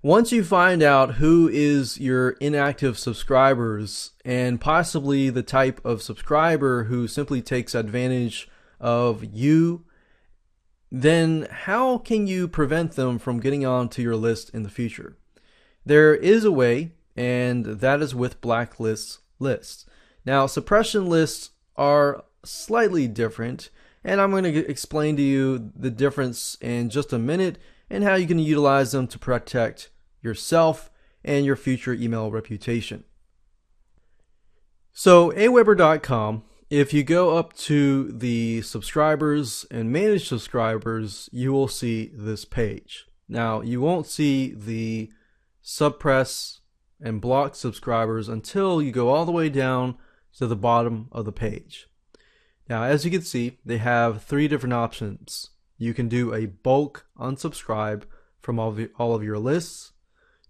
Once you find out who is your inactive subscribers and possibly the type of subscriber who simply takes advantage of you, then how can you prevent them from getting onto your list in the future? There is a way, and that is with blacklist lists. Now, suppression lists are slightly different, and I'm going to explain to you the difference in just a minute and how you can utilize them to protect yourself and your future email reputation. So aweber.com, if you go up to the subscribers and manage subscribers, you will see this page. Now, you won't see the suppress and block subscribers until you go all the way down to the bottom of the page. Now, as you can see, they have three different options. You can do a bulk unsubscribe from all of your lists.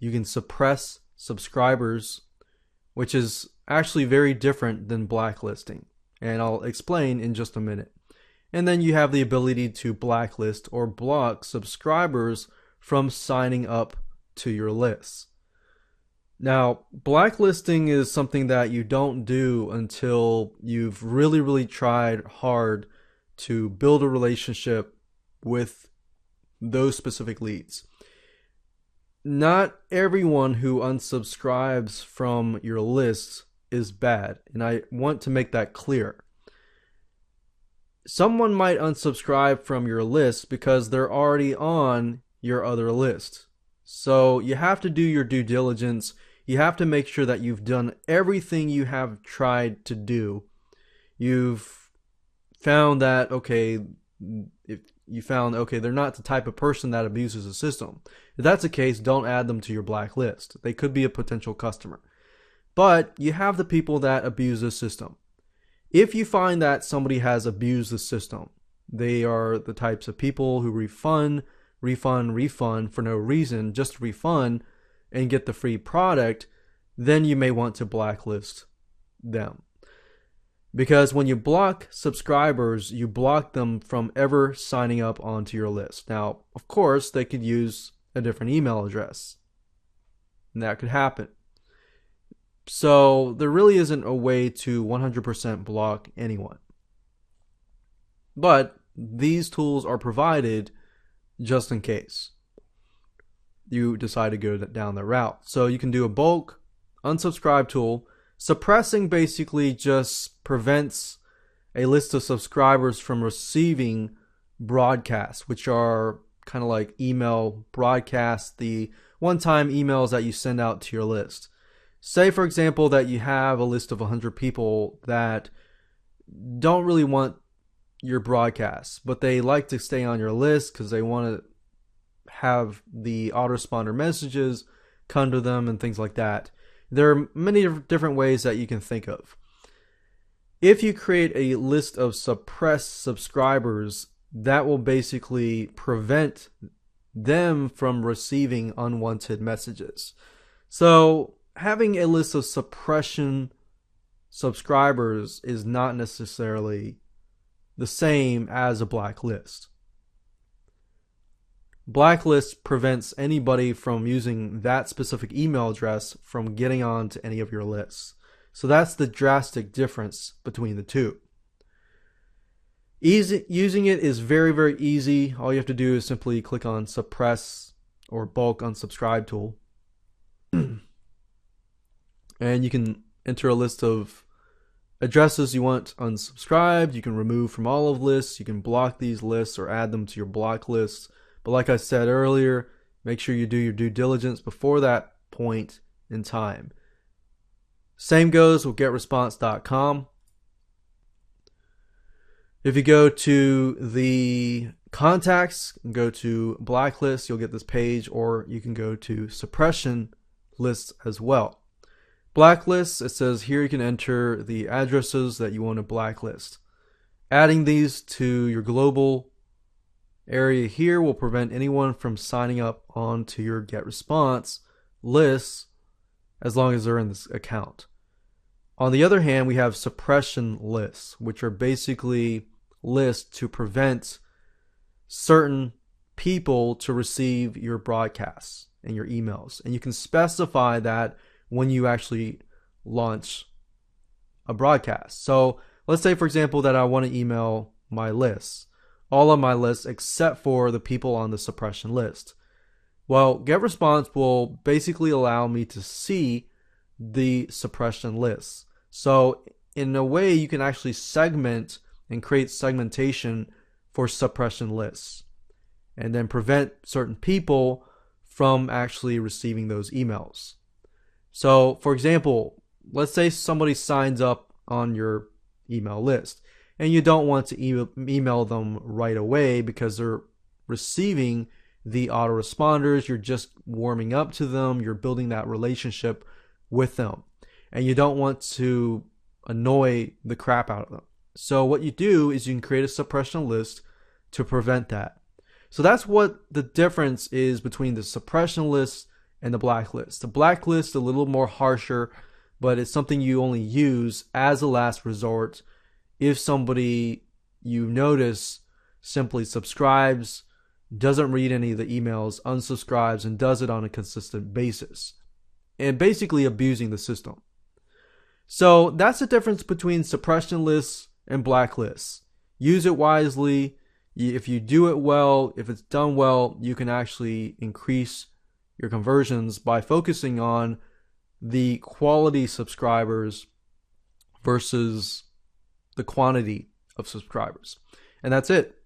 You can suppress subscribers, which is actually very different than blacklisting, and I'll explain in just a minute. And then you have the ability to blacklist or block subscribers from signing up to your lists. Now, blacklisting is something that you don't do until you've really tried hard to build a relationship with those specific leads. Not everyone who unsubscribes from your list is bad, and I want to make that clear. Someone might unsubscribe from your list because they're already on your other list. So you have to do your due diligence. You have to make sure that you've done everything you have tried to do. You've found that, okay, they're not the type of person that abuses the system. If that's the case, don't add them to your blacklist. They could be a potential customer. But you have the people that abuse the system. If you find that somebody has abused the system, they are the types of people who refund for no reason, just refund and get the free product, then you may want to blacklist them. Because when you block subscribers, you block them from ever signing up onto your list. Now, of course, they could use a different email address, and that could happen. So there really isn't a way to 100% block anyone. But these tools are provided just in case you decide to go down the route. So you can do a bulk unsubscribe tool. Suppressing basically just prevents a list of subscribers from receiving broadcasts, which are kind of like email broadcasts, the one-time emails that you send out to your list. Say, for example, that you have a list of 100 people that don't really want your broadcasts, but they like to stay on your list because they want to have the autoresponder messages come to them and things like that. There are many different ways that you can think of. If you create a list of suppressed subscribers, that will basically prevent them from receiving unwanted messages. So having a list of suppression subscribers is not necessarily the same as a blacklist. Blacklist prevents anybody from using that specific email address from getting on to any of your lists. So that's the drastic difference between the two. Using it is very easy. All you have to do is simply click on suppress or bulk unsubscribe tool. And you can enter a list of addresses you want unsubscribed. You can remove from all of lists. You can block these lists or add them to your block list. But like I said earlier, make sure you do your due diligence before that point in time. Same goes with getresponse.com. If you go to the contacts and go to blacklist, you'll get this page, or you can go to suppression lists as well. Blacklist, it says here you can enter the addresses that you want to blacklist. Adding these to your global area here will prevent anyone from signing up onto your GetResponse lists as long as they're in this account. On the other hand, we have suppression lists, which are basically lists to prevent certain people to receive your broadcasts and your emails. And you can specify that when you actually launch a broadcast. So let's say, for example, that I want to email my lists, all of my lists except for the people on the suppression list. Well, GetResponse will basically allow me to see the suppression lists. So in a way, you can actually segment and create segmentation for suppression lists and then prevent certain people from actually receiving those emails. So for example, let's say somebody signs up on your email list and you don't want to email them right away because they're receiving the autoresponders. You're just warming up to them. You're building that relationship with them and you don't want to annoy the crap out of them. So what you do is you can create a suppression list to prevent that. So that's what the difference is between the suppression list and the blacklist. The blacklist is a little more harsher, but it's something you only use as a last resort if somebody you notice simply subscribes, doesn't read any of the emails, unsubscribes, and does it on a consistent basis, and basically abusing the system. So that's the difference between suppression lists and blacklists. Use it wisely. If you do it well, if it's done well, you can actually increase your conversions by focusing on the quality subscribers versus the quantity of subscribers. And that's it.